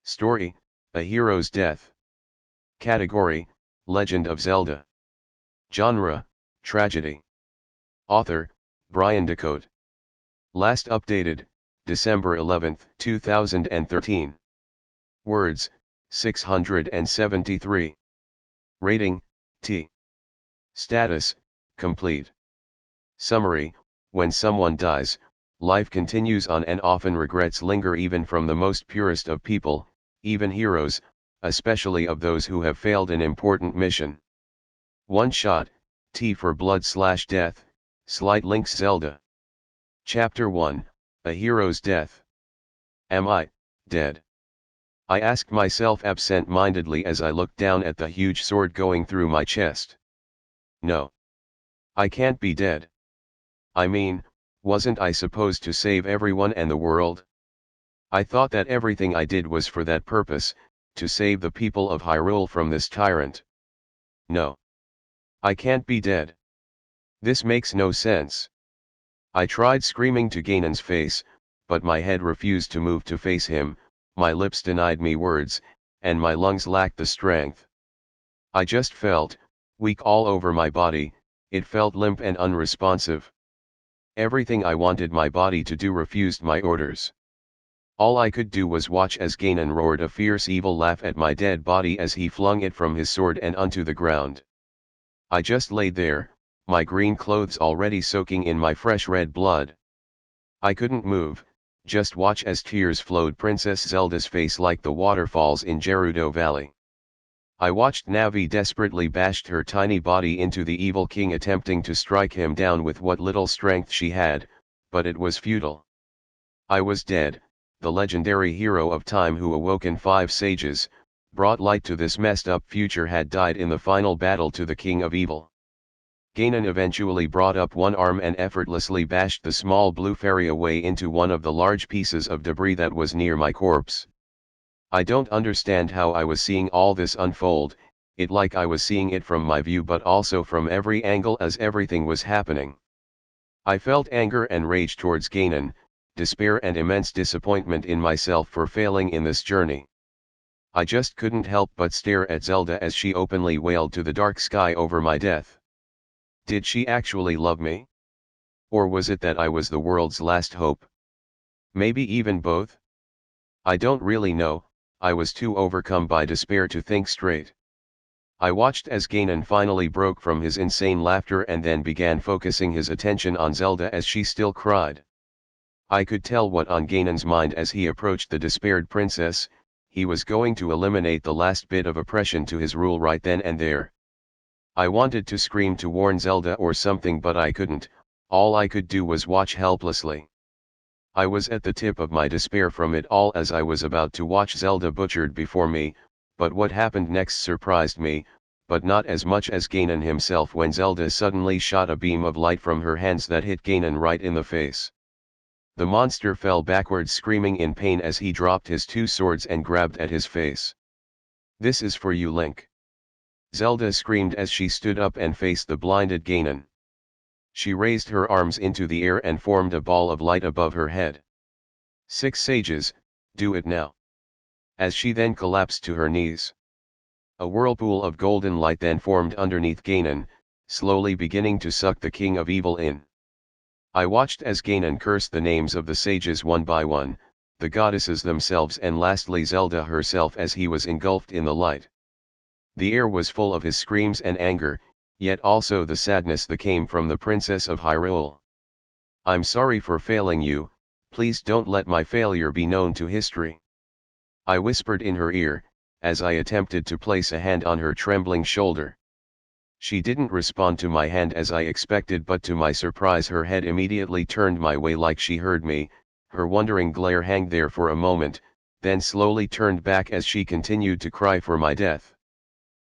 Story, A Hero's Death. Category, Legend of Zelda. Genre, Tragedy. Author, Bryan Dacote. Last updated, December 11, 2013. Words, 673. Rating, T. Status, Complete. Summary, when someone dies, life continues on and often regrets linger even from the most purest of people, even heroes, especially of those who have failed an important mission. One shot, T for blood/death, slight LinkxZelda. Chapter 1, A Hero's Death. Am I dead? I asked myself absent-mindedly as I looked down at the huge sword going through my chest. No. I can't be dead. I mean, wasn't I supposed to save everyone and the world? I thought that everything I did was for that purpose, to save the people of Hyrule from this tyrant. No. I can't be dead. This makes no sense. I tried screaming to Ganon's face, but my head refused to move to face him, my lips denied me words, and my lungs lacked the strength. I just felt weak all over my body. It felt limp and unresponsive. Everything I wanted my body to do refused my orders. All I could do was watch as Ganon roared a fierce evil laugh at my dead body as he flung it from his sword and onto the ground. I just lay there, my green clothes already soaking in my fresh red blood. I couldn't move, just watch as tears flowed Princess Zelda's face like the waterfalls in Gerudo Valley. I watched Navi desperately bashed her tiny body into the evil king attempting to strike him down with what little strength she had, but it was futile. I was dead, the legendary hero of time who awoken 5 sages, brought light to this messed up future had died in the final battle to the king of evil. Ganon eventually brought up one arm and effortlessly bashed the small blue fairy away into one of the large pieces of debris that was near my corpse. I don't understand how I was seeing all this unfold, it like I was seeing it from my view but also from every angle as everything was happening. I felt anger and rage towards Ganon, despair and immense disappointment in myself for failing in this journey. I just couldn't help but stare at Zelda as she openly wailed to the dark sky over my death. Did she actually love me? Or was it that I was the world's last hope? Maybe even both? I don't really know. I was too overcome by despair to think straight. I watched as Ganon finally broke from his insane laughter and then began focusing his attention on Zelda as she still cried. I could tell what on Ganon's mind as he approached the despaired princess. He was going to eliminate the last bit of oppression to his rule right then and there. I wanted to scream to warn Zelda or something but I couldn't, all I could do was watch helplessly. I was at the tip of my despair from it all as I was about to watch Zelda butchered before me, but what happened next surprised me, but not as much as Ganon himself when Zelda suddenly shot a beam of light from her hands that hit Ganon right in the face. The monster fell backwards screaming in pain as he dropped his 2 swords and grabbed at his face. "This is for you, Link," Zelda screamed as she stood up and faced the blinded Ganon. She raised her arms into the air and formed a ball of light above her head. 6 sages, do it now. As she then collapsed to her knees. A whirlpool of golden light then formed underneath Ganon, slowly beginning to suck the king of evil in. I watched as Ganon cursed the names of the sages one by one, the goddesses themselves and lastly Zelda herself as he was engulfed in the light. The air was full of his screams and anger, yet also the sadness that came from the Princess of Hyrule. "I'm sorry for failing you, please don't let my failure be known to history," I whispered in her ear, as I attempted to place a hand on her trembling shoulder. She didn't respond to my hand as I expected but to my surprise her head immediately turned my way like she heard me, her wondering glare hung there for a moment, then slowly turned back as she continued to cry for my death.